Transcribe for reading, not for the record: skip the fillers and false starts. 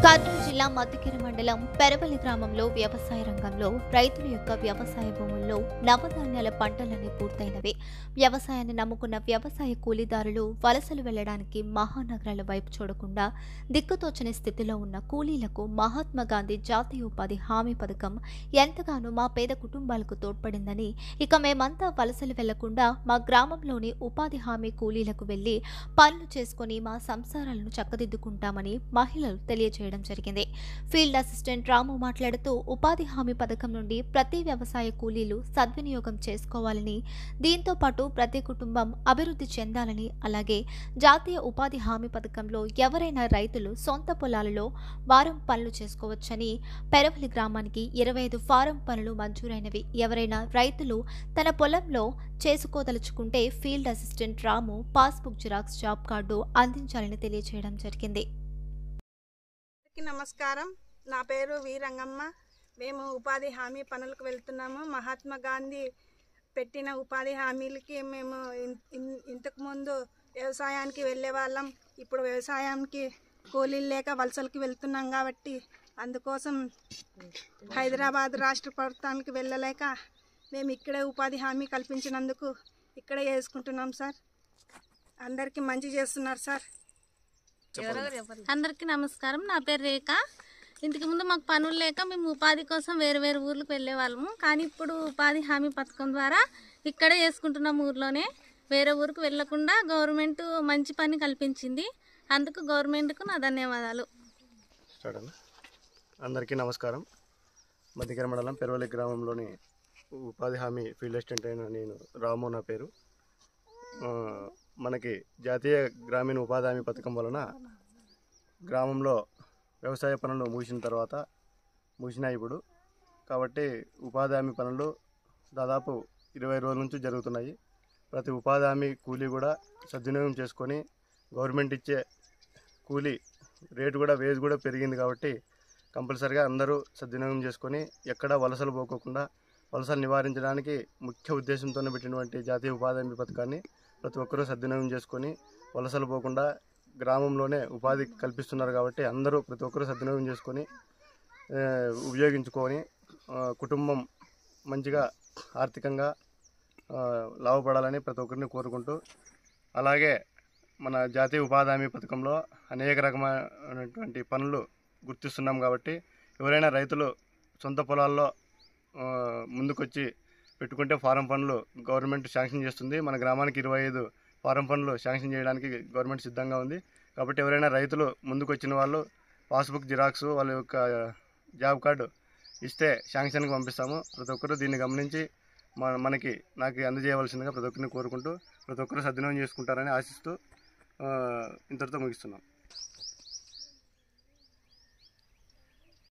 కర్నూలు జిల్లా మద్దికేర మండలం పెరవలి గ్రామంలో వ్యవసాయ రంగంలో రైతుల యొక్క వ్యవసాయ భూముల్లో నవధాన్యాల పంటలన్నీ పూర్తయినవి. వ్యవసాయాన్ని నమ్ముకున్న వ్యవసాయ కూలీదారులు వలసలు వెళ్లడానికి మహానగరాల వైపు చూడకుండా దిక్కుతోచని స్థితిలో ఉన్న కూలీలకు మహాత్మా గాంధీ జాతీయ ఉపాధి హామీ పథకం ఎంతగానో మా పేద కుటుంబాలకు తోడ్పడిందని, ఇక మేమంతా వలసలు వెళ్లకుండా మా గ్రామంలోని ఉపాధి హామీ కూలీలకు వెళ్లి పనులు చేసుకుని మా సంసారాలను చక్కదిద్దుకుంటామని మహిళలు తెలియజేయడం జరిగింది. ఫీల్డ్ అసిస్టెంట్ రాము మాట్లాడుతూ ఉపాధి హామీ పథకం నుండి ప్రతి వ్యవసాయ కూలీలు సద్వినియోగం చేసుకోవాలని, దీంతో పాటు ప్రతి కుటుంబం అభివృద్ధి చెందాలని, అలాగే జాతీయ ఉపాధి హామీ పథకంలో ఎవరైనా రైతులు సొంత పొలాలలో వారం పనులు చేసుకోవచ్చని, పెరవలి గ్రామానికి 25 ఫారం పనులు మంజూరైనవి. ఎవరైనా రైతులు తన పొలంలో చేసుకోదలుచుకుంటే ఫీల్డ్ అసిస్టెంట్ రాము పాస్బుక్ జిరాక్స్ జాబ్ కార్డు అందించాలని తెలియజేయడం జరిగింది. నమస్కారం, నా పేరు వీరంగమ్మ. మేము ఉపాధి హామీ పనులకు వెళ్తున్నాము. మహాత్మా గాంధీ పెట్టిన ఉపాధి హామీలకి మేము ఇంతకుముందు వ్యవసాయానికి వెళ్ళే వాళ్ళం. ఇప్పుడు వ్యవసాయానికి కూలీలు లేక వలసలకి వెళ్తున్నాం కాబట్టి అందుకోసం హైదరాబాద్ రాష్ట్ర ప్రభుత్వానికి వెళ్ళలేక మేము ఇక్కడే ఉపాధి హామీ కల్పించినందుకు ఇక్కడే చేసుకుంటున్నాం సార్. అందరికీ మంచి చేస్తున్నారు సార్. అందరికీ నమస్కారం, నా పేరు రేఖ. ఇంతకు ముందు మాకు పనులు లేక మేము ఉపాధి కోసం వేరు వేరు ఊర్లకు వెళ్ళే వాళ్ళము. కానీ ఇప్పుడు ఉపాధి హామీ పథకం ద్వారా ఇక్కడే చేసుకుంటున్నాం. ఊర్లోనే వేరే ఊరికి వెళ్ళకుండా గవర్నమెంట్ మంచి పని కల్పించింది. అందుకు గవర్నమెంట్కు నా ధన్యవాదాలు. అందరికీ నమస్కారం. మద్దికేర మండలం పెరవలి గ్రామంలోని ఉపాధి హామీ ఫీల్డ్ అసిస్టెంట్ అయిన నేను రాము నా పేరు. మనకి జాతీయ గ్రామీణ ఉపాధి హామీ పథకం వలన గ్రామంలో వ్యవసాయ పనులు ముగిసినాయి ఇప్పుడు. కాబట్టి ఉపాధి హామీ పనులు దాదాపు 20 రోజుల నుంచి జరుగుతున్నాయి. ప్రతి ఉపాధి హామీ కూలీ కూడా సద్వినియోగం చేసుకొని, గవర్నమెంట్ ఇచ్చే కూలీ రేటు కూడా వేజ్ కూడా పెరిగింది కాబట్టి కంపల్సరిగా అందరూ సద్వినియోగం చేసుకొని ఎక్కడా వలసలు పోకోకుండా, వలసలు నివారించడానికి ముఖ్య ఉద్దేశంతోనే పెట్టినటువంటి జాతీయ ఉపాధి హామీ పథకాన్ని ప్రతి ఒక్కరూ సద్వినియోగం చేసుకొని వలసలు పోకుండా గ్రామంలోనే ఉపాధి కల్పిస్తున్నారు. కాబట్టి అందరూ ప్రతి ఒక్కరూ సద్వినియోగం చేసుకొని ఉపయోగించుకొని కుటుంబం మంచిగా ఆర్థికంగా లాభపడాలని ప్రతి ఒక్కరిని కోరుకుంటూ, అలాగే మన జాతీయ ఉపాధి హామీ పథకంలో అనేక రకమైనటువంటి పనులు గుర్తిస్తున్నాం. కాబట్టి ఎవరైనా రైతులు సొంత పొలాల్లో ముందుకొచ్చి పెట్టుకుంటే ఫారం పనులు గవర్నమెంట్ శాంక్షన్ చేస్తుంది. మన గ్రామానికి 25 ఫారం పనులు శాంక్షన్ చేయడానికి గవర్నమెంట్ సిద్ధంగా ఉంది. కాబట్టి ఎవరైనా రైతులు ముందుకు వచ్చిన వాళ్ళు పాస్బుక్ జిరాక్స్, వాళ్ళ యొక్క జాబ్ కార్డు ఇస్తే శాంక్షన్కి పంపిస్తాము. ప్రతి ఒక్కరూ దీన్ని గమనించి నాకు అందజేయవలసిందిగా ప్రతి ఒక్కరిని కోరుకుంటూ ప్రతి ఒక్కరూ సద్వినియోగం చేసుకుంటారని ఆశిస్తూ ఇంతటితో ముగిస్తున్నాం.